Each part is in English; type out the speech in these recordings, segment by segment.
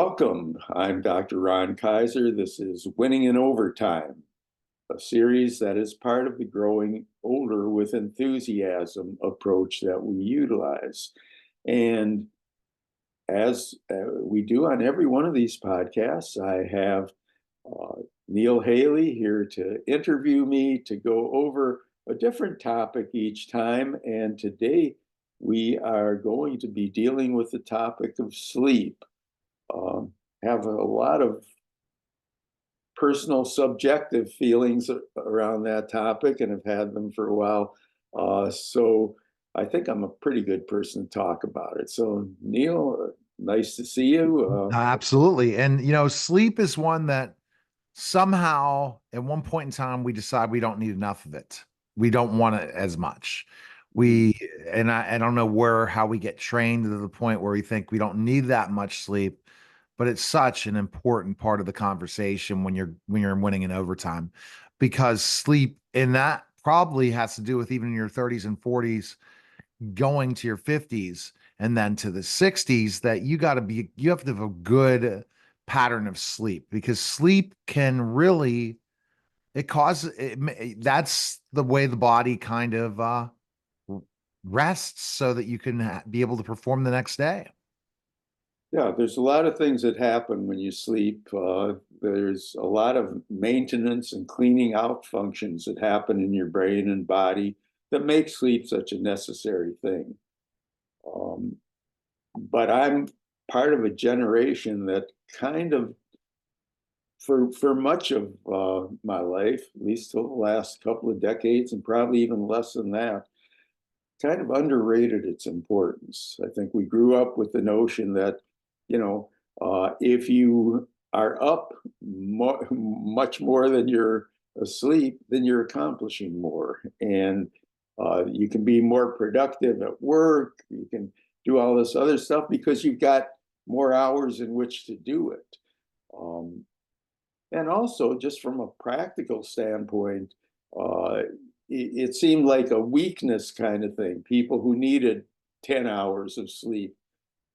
Welcome. I'm Dr. Ron Kaiser. This is Winning in Overtime, a series that is part of the growing Older with Enthusiasm approach that we utilize. And as we do on every one of these podcasts, I have Neil Haley here to interview me, to go over a different topic each time. And today we are going to be dealing with the topic of sleep. Have a lot of personal subjective feelings around that topic and have had them for a while. So I think I'm a pretty good person to talk about it. So Neil, nice to see you. Absolutely. And, sleep is one that somehow at one point in time we decide we don't need enough of it. We don't want it as much. We, and I don't know how we get trained to the point where we think we don't need that much sleep, but it's such an important part of the conversation when you're winning in overtime, because sleep, and that probably has to do with even in your 30s and 40s going to your 50s and then to the 60s, that you have to have a good pattern of sleep, because sleep can really, it causes it, that's the way the body kind of rests so that you can be able to perform the next day. Yeah, there's a lot of things that happen when you sleep. There's a lot of maintenance and cleaning out functions that happen in your brain and body that make sleep such a necessary thing. But I'm part of a generation that kind of, for much of my life, at least till the last couple of decades, and probably even less than that, kind of underrated its importance. I think we grew up with the notion that, if you are up much more than you're asleep, then you're accomplishing more. And you can be more productive at work. You can do all this other stuff because you've got more hours in which to do it. And also, just from a practical standpoint, it seemed like a weakness kind of thing. People who needed 10 hours of sleep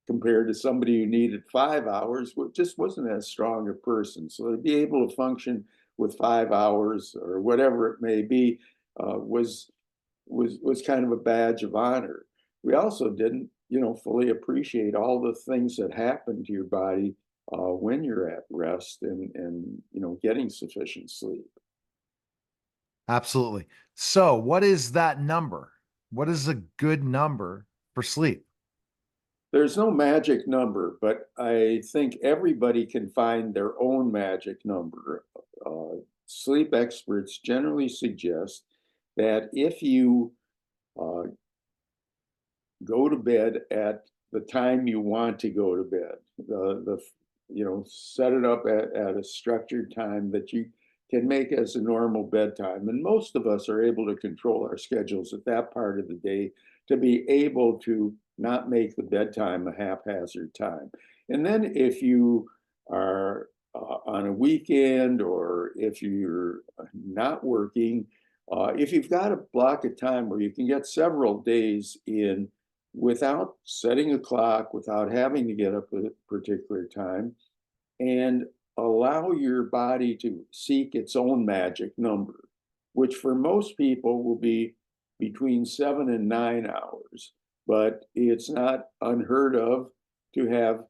compared to somebody who needed 5 hours just wasn't as strong a person. So to be able to function with 5 hours or whatever it may be was kind of a badge of honor. We also didn't, fully appreciate all the things that happen to your body when you're at rest and getting sufficient sleep. Absolutely. So, what is that number? What is a good number for sleep? There's no magic number, but I think everybody can find their own magic number. Sleep experts generally suggest that if you uh, go to bed at the time you want to go to bed, set it up at a structured time that you can make as a normal bedtime. And most of us are able to control our schedules at that part of the day to be able to not make the bedtime a haphazard time. And then if you are on a weekend, or if you're not working, if you've got a block of time where you can get several days in without setting a clock, without having to get up at a particular time, and allow your body to seek its own magic number, which for most people will be between 7 and 9 hours. But it's not unheard of to have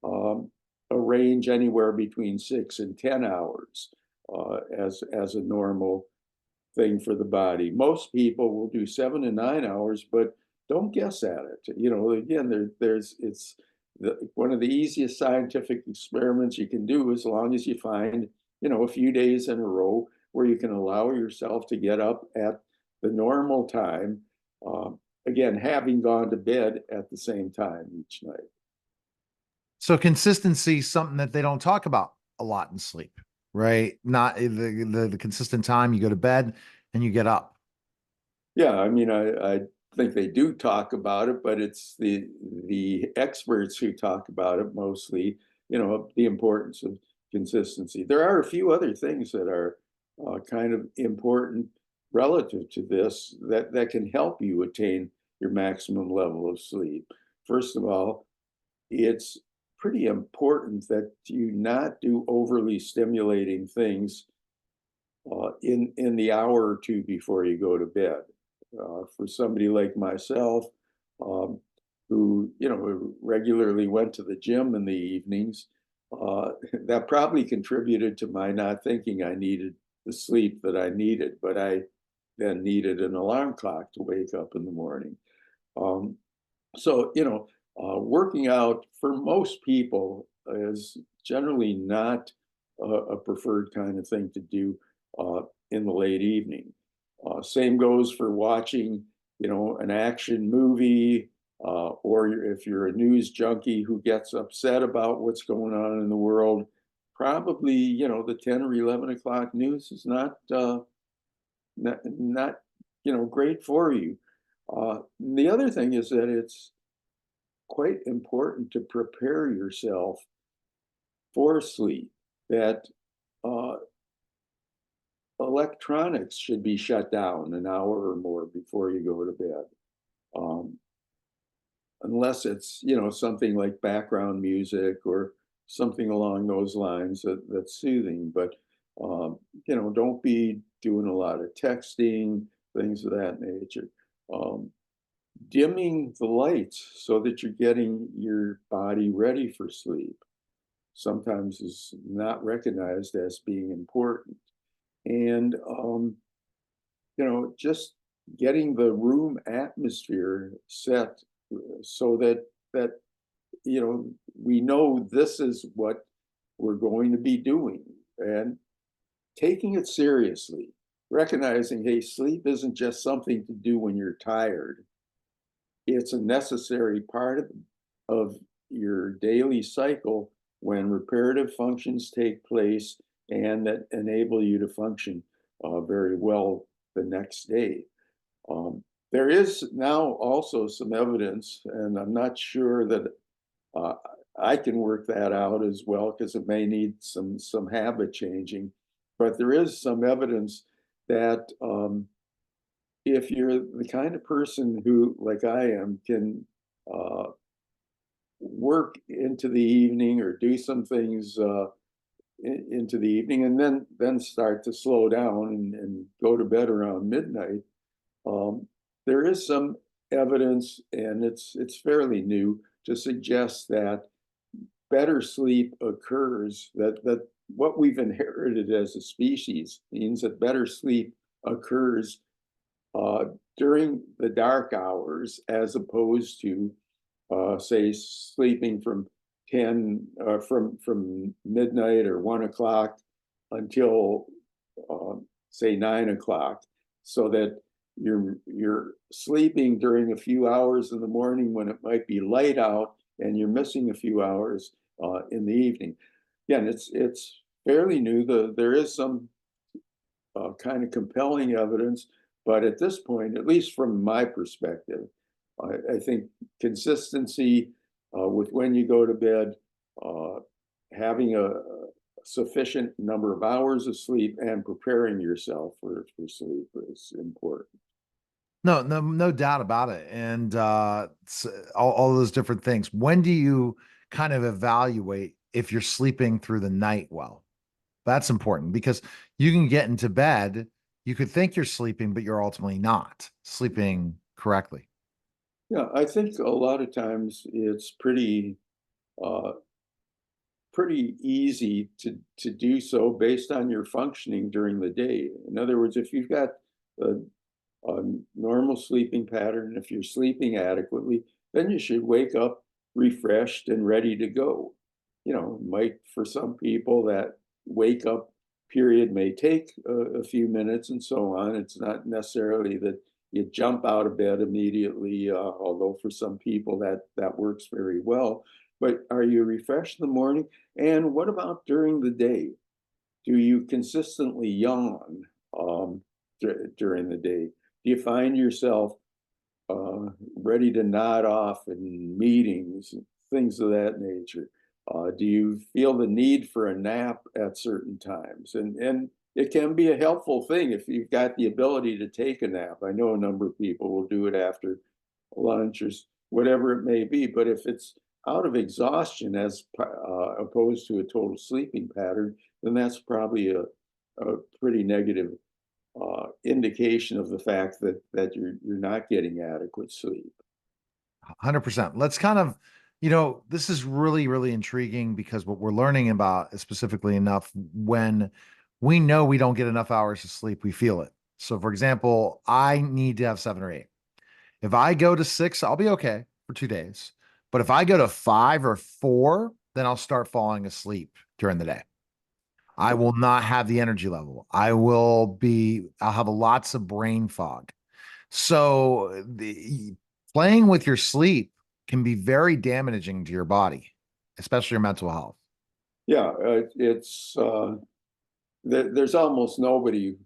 a range anywhere between 6 and 10 hours as a normal thing for the body. Most people will do 7 and 9 hours, but don't guess at it. Again, it's one of the easiest scientific experiments you can do, as long as you find, a few days in a row where you can allow yourself to get up at the normal time. Again, having gone to bed at the same time each night. So, consistency is something that they don't talk about a lot in sleep, right? Not the consistent time you go to bed and you get up. Yeah, I mean, I think they do talk about it, but it's the experts who talk about it mostly, the importance of consistency. There are a few other things that are kind of important relative to this that can help you attain your maximum level of sleep. First of all, it's pretty important that you not do overly stimulating things in the hour or two before you go to bed. For somebody like myself, um, who regularly went to the gym in the evenings, that probably contributed to my not thinking I needed the sleep that I needed, but I then needed an alarm clock to wake up in the morning. Um, so, working out for most people is generally not a preferred kind of thing to do in the late evening. Same goes for watching, an action movie, or if you're a news junkie who gets upset about what's going on in the world, probably, the 10 or 11 o'clock news is not great for you. The other thing is that it's quite important to prepare yourself for sleep, that uh, electronics should be shut down an hour or more before you go to bed. Um, Unless it's, something like background music or something along those lines that's soothing. But, don't be doing a lot of texting, things of that nature. Um, Dimming the lights so that you're getting your body ready for sleep sometimes is not recognized as being important. And, just getting the room atmosphere set so that we know this is what we're going to be doing, and taking it seriously, recognizing, hey, sleep isn't just something to do when you're tired. It's a necessary part of your daily cycle when reparative functions take place and that enable you to function very well the next day. There is now also some evidence, and I'm not sure that uh, I can work that out as well because it may need some habit changing, but there is some evidence that if you're the kind of person who, like I am, can uh, work into the evening or do some things into the evening, and then start to slow down and go to bed around midnight. Um, there is some evidence, and it's fairly new, to suggest that better sleep occurs, that what we've inherited as a species means that better sleep occurs uh, during the dark hours, as opposed to, say, sleeping from 10 from midnight or 1 o'clock until say 9 o'clock, so that you're sleeping during a few hours in the morning when it might be light out, and you're missing a few hours in the evening. Again, it's fairly new. There is some kind of compelling evidence, but at this point, at least from my perspective, I think consistency with when you go to bed, uh, having a sufficient number of hours of sleep, and preparing yourself for sleep is important. No doubt about it. And all those different things. When do you kind of evaluate if you're sleeping through the night well? That's important because you can get into bed, you could think you're sleeping, but you're ultimately not sleeping correctly. Yeah, I think a lot of times it's uh, pretty easy to do so based on your functioning during the day. In other words, if you've got a, a normal sleeping pattern, if you're sleeping adequately, then you should wake up refreshed and ready to go. Might, for some people, that wake up period may take a few minutes and so on. It's not necessarily that you jump out of bed immediately, although for some people that works very well. But are you refreshed in the morning? And what about during the day? Do you consistently yawn during the day? Do you find yourself ready to nod off in meetings, things of that nature? Do you feel the need for a nap at certain times? And it can be a helpful thing if you've got the ability to take a nap. I know a number of people will do it after lunch or whatever it may be, but if it's out of exhaustion as opposed to a total sleeping pattern, then that's probably a pretty negative indication of the fact that you're not getting adequate sleep. 100%. Let's kind of, this is really, really intriguing because what we're learning about is specifically enough when we know we don't get enough hours of sleep, we feel it. So, for example, I need to have 7 or 8. If I go to 6, I'll be okay for 2 days. But if I go to 5 or 4, then I'll start falling asleep during the day. I will not have the energy level. I'll have lots of brain fog. So playing with your sleep can be very damaging to your body, especially your mental health. Yeah, there's almost nobody,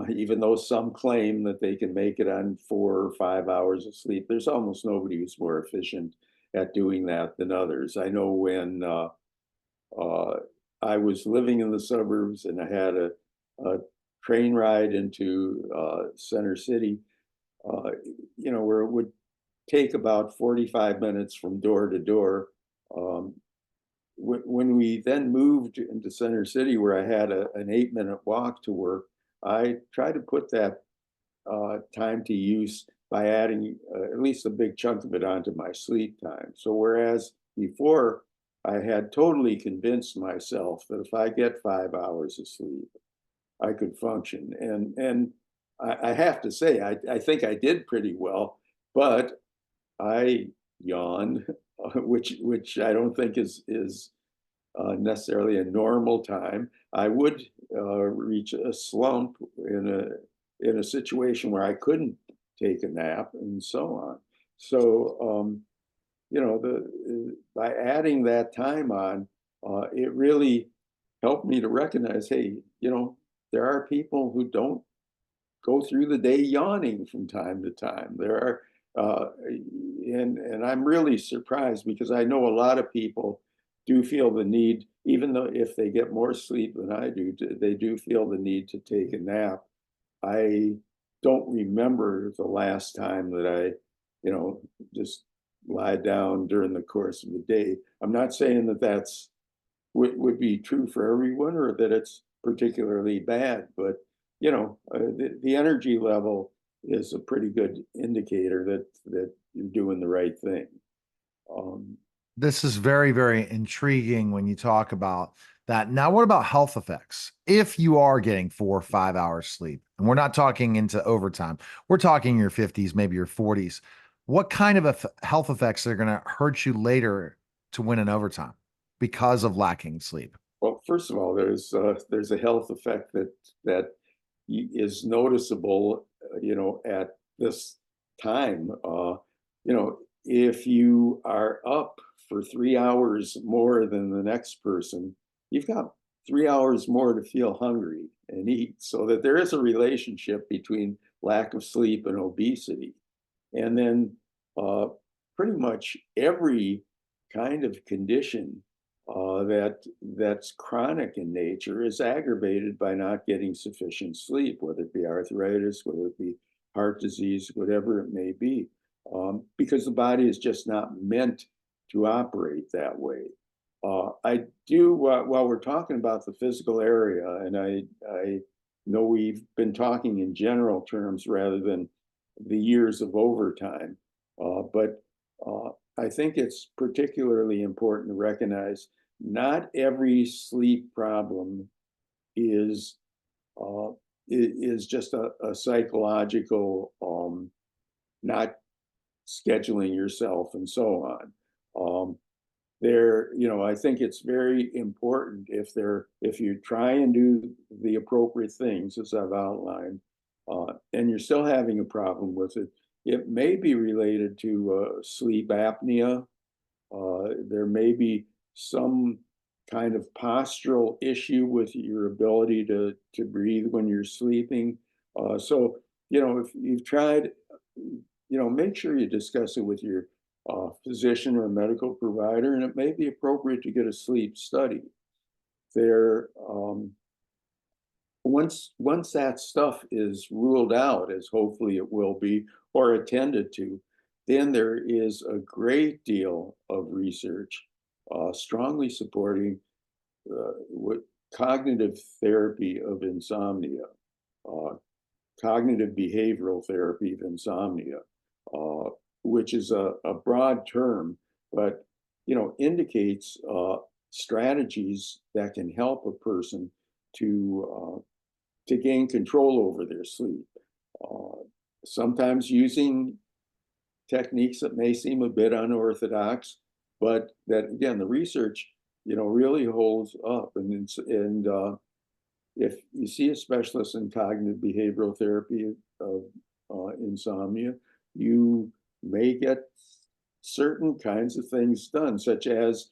even though some claim that they can make it on 4 or 5 hours of sleep, there's almost nobody who's more efficient at doing that than others. I know when I was living in the suburbs and I had a train ride into Center City, where it would take about 45 minutes from door to door. When we then moved into Center City, where I had an 8-minute walk to work, I tried to put that time to use by adding at least a big chunk of it onto my sleep time. So whereas before I had totally convinced myself that if I get 5 hours of sleep, I could function. And I have to say, I think I did pretty well, but I yawned, which I don't think is necessarily a normal time. I would reach a slump in a situation where I couldn't take a nap and so on. So by adding that time on, it really helped me to recognize, hey, there are people who don't go through the day yawning from time to time. There are, and I'm really surprised because I know a lot of people do feel the need, even though if they get more sleep than I do, they do feel the need to take a nap. I don't remember the last time that I, just lie down during the course of the day. I'm not saying that that's would be true for everyone or that it's particularly bad, but the energy level is a pretty good indicator that you're doing the right thing. This is very, very intriguing when you talk about that. Now, what about health effects? If you are getting 4 or 5 hours sleep, and we're not talking into overtime, we're talking your 50s, maybe your 40s. What kind of health effects are going to hurt you later to win in overtime because of lacking sleep? Well, first of all, there's a health effect that is noticeable, at this time. If you are up for 3 hours more than the next person, you've got 3 hours more to feel hungry and eat. So that there is a relationship between lack of sleep and obesity. And then pretty much every kind of condition that's chronic in nature is aggravated by not getting sufficient sleep, whether it be arthritis, whether it be heart disease, whatever it may be, because the body is just not meant to operate that way. I do, while we're talking about the physical area, and I know we've been talking in general terms rather than the years of overtime, but I think it's particularly important to recognize not every sleep problem is just a psychological not scheduling yourself and so on. I think it's very important if you try and do the appropriate things as I've outlined, and you're still having a problem with it, it may be related to sleep apnea. There may be some kind of postural issue with your ability to breathe when you're sleeping. So, if you've tried, make sure you discuss it with your physician or medical provider, and it may be appropriate to get a sleep study. There, once that stuff is ruled out, as hopefully it will be, or attended to, then there is a great deal of research strongly supporting what cognitive therapy of insomnia, uh, cognitive behavioral therapy of insomnia, uh, which is a broad term, but indicates strategies that can help a person to gain control over their sleep. Uh, Sometimes using techniques that may seem a bit unorthodox, but that again, the research, really holds up. And if you see a specialist in cognitive behavioral therapy of insomnia, you may get certain kinds of things done, such as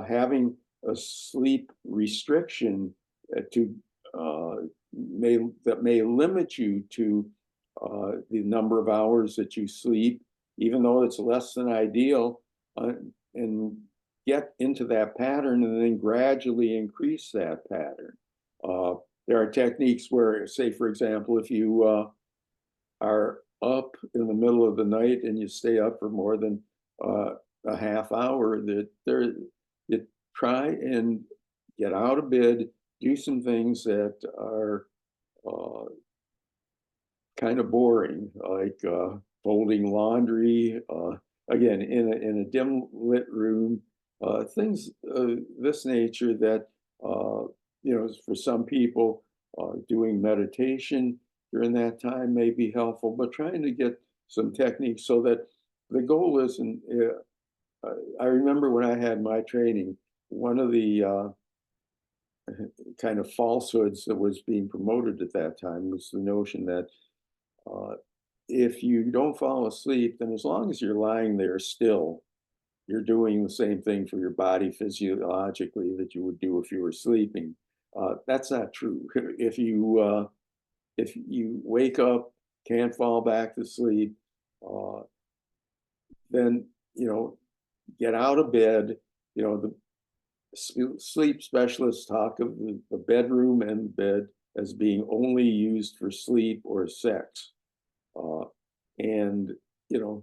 having a sleep restriction to uh, that may limit you to the number of hours that you sleep, even though it's less than ideal, and get into that pattern and then gradually increase that pattern. There are techniques where, say, for example, if you are up in the middle of the night and you stay up for more than a half hour, you try and get out of bed, do some things that are kind of boring, like folding laundry, again, in a dim lit room, things of this nature that, for some people, doing meditation during that time may be helpful, but trying to get some techniques so that the goal isn't, I remember when I had my training, one of the kind of falsehoods that was being promoted at that time was the notion that uh, if you don't fall asleep, then as long as you're lying there still, you're doing the same thing for your body physiologically that you would do if you were sleeping. That's not true. If you wake up, can't fall back to sleep, uh, then get out of bed. The sleep specialists talk of the bedroom and bed as being only used for sleep or sex. Uh, and the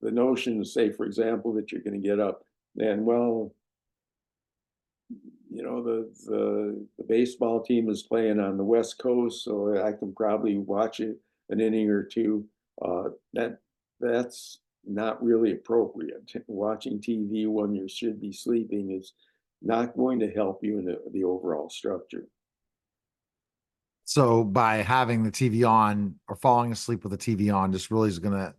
the notion, say for example, that you're going to get up and well, the baseball team is playing on the West Coast, so I can probably watch an inning or two. That's not really appropriate. Watching TV when you should be sleeping is not going to help you in the overall structure. So by having the TV on or falling asleep with the TV on just really is going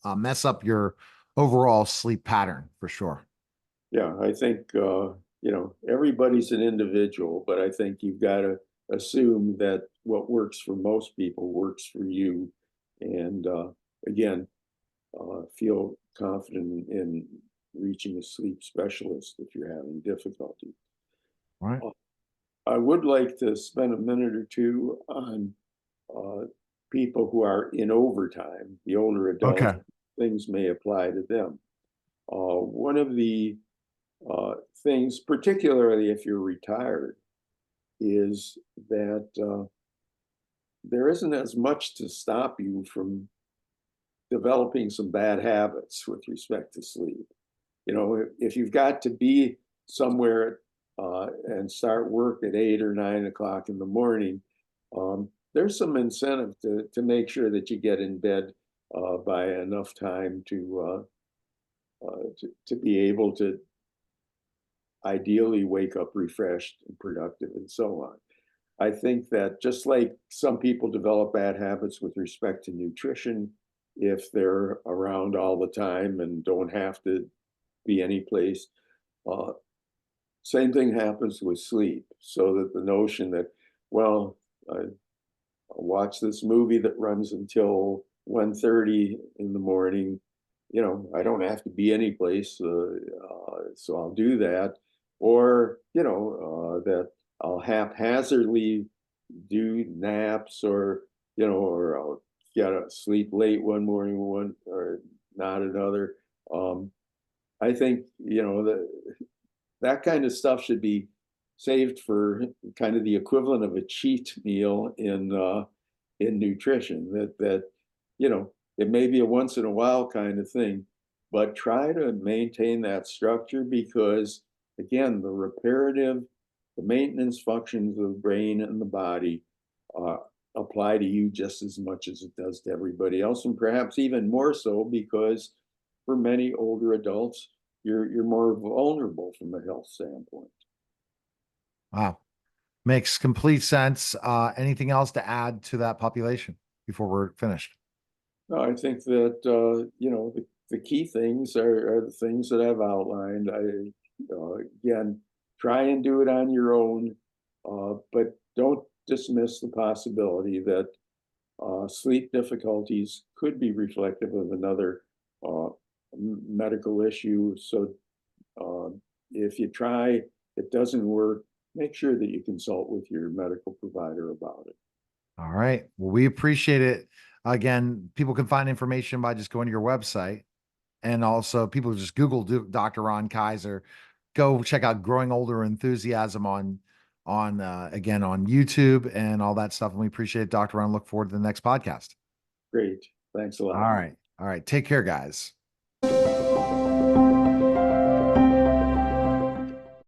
to mess up your overall sleep pattern for sure. Yeah, I think everybody's an individual, but I think you've got to assume that what works for most people works for you. And again, feel confident in reaching a sleep specialist if you're having difficulty. All right. I would like to spend a minute or two on uh, people who are in overtime, the older adults. Okay. Things may apply to them. One of the things, particularly if you're retired, is that there isn't as much to stop you from developing some bad habits with respect to sleep. If you've got to be somewhere and start work at 8 or 9 o'clock in the morning, there's some incentive to make sure that you get in bed by enough time to be able to ideally wake up refreshed and productive and so on. I think that just like some people develop bad habits with respect to nutrition, if they're around all the time and don't have to be any place, uh, same thing happens with sleep. So that the notion that, well, I'll watch this movie that runs until 1:30 in the morning, I don't have to be any place, so I'll do that. Or, that I'll haphazardly do naps or I'll get to sleep late one morning, one or not another. I think, that kind of stuff should be saved for kind of the equivalent of a cheat meal in nutrition. That It may be a once in a while kind of thing, but try to maintain that structure because, again, the maintenance functions of the brain and the body uh, apply to you just as much as it does to everybody else, and perhaps even more so because for many older adults, you're more vulnerable from a health standpoint. Wow. Makes complete sense. Anything else to add to that population before we're finished? No, I think that the key things are the things that I've outlined. Again, try and do it on your own, but don't dismiss the possibility that sleep difficulties could be reflective of another uh, medical issue. So uh, if you try, it doesn't work, make sure that you consult with your medical provider about it. All right. Well, we appreciate it. Again, people can find information by just going to your website. And also, people just Google Dr. Ron Kaiser. Go check out Growing Older Enthusiasm on again on YouTube and all that stuff. And we appreciate it, Dr. Ron. Look forward to the next podcast. Great. Thanks a All lot. right. All right. Take care, guys.